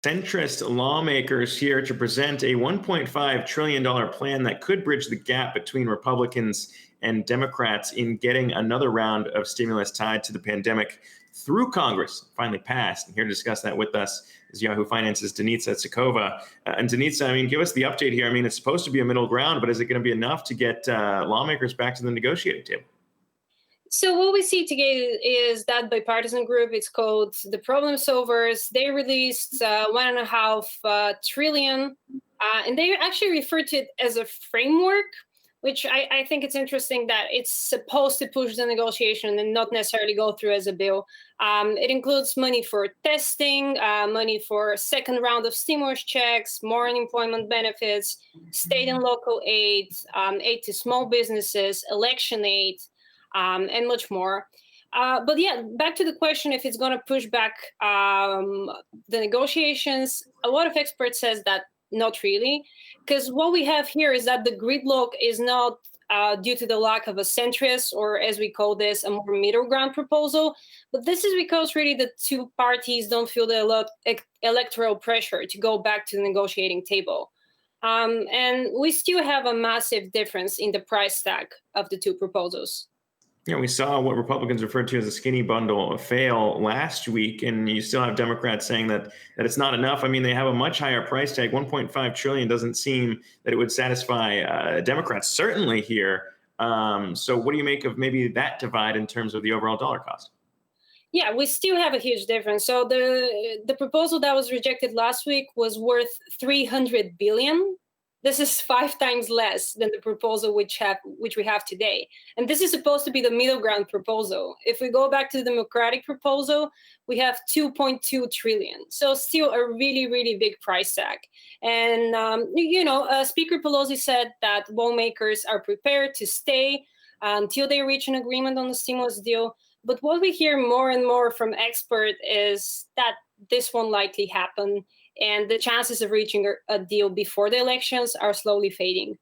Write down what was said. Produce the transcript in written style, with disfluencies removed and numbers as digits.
Centrist lawmakers here to present a $1.5 trillion plan that could bridge the gap between Republicans and Democrats in getting another round of stimulus tied to the pandemic through Congress, finally passed. And here to discuss that with us is Yahoo Finance's Denitsa Tsekova. And Denitsa, I mean, give us the update here. I mean, it's supposed to be a middle ground, but is it going to be enough to get lawmakers back to the negotiating table? So what we see today is that bipartisan group. It's called the Problem Solvers. They released 1.5 trillion, and they actually refer to it as a framework, which I think it's interesting that it's supposed to push the negotiation and not necessarily go through as a bill. It includes money for testing, money for a second round of stimulus checks, more unemployment benefits, state and local aid, aid to small businesses, election aid, and much more. But yeah, back to the question if it's going to push back the negotiations. A lot of experts says that not really, because what we have here is that the gridlock is not due to the lack of a centrist, or as we call this, a more middle ground proposal. But this is because really the two parties don't feel the electoral pressure to go back to the negotiating table. And we still have a massive difference in the price tag of the two proposals. You know, we saw what Republicans referred to as a skinny bundle fail last week, and you still have Democrats saying that it's not enough. I mean, they have a much higher price tag. 1.5 trillion doesn't seem that it would satisfy Democrats, certainly here. So what do you make of maybe that divide in terms of the overall dollar cost? Yeah, we still have a huge difference. So the proposal that was rejected last week was worth 300 billion. This is 5 times less than the proposal which we have today. And this is supposed to be the middle ground proposal. If we go back to the Democratic proposal, we have 2.2 trillion. So still a really, really big price tag. And, Speaker Pelosi said that lawmakers are prepared to stay until they reach an agreement on the stimulus deal. But what we hear more and more from experts is that this won't likely happen, and the chances of reaching a deal before the elections are slowly fading.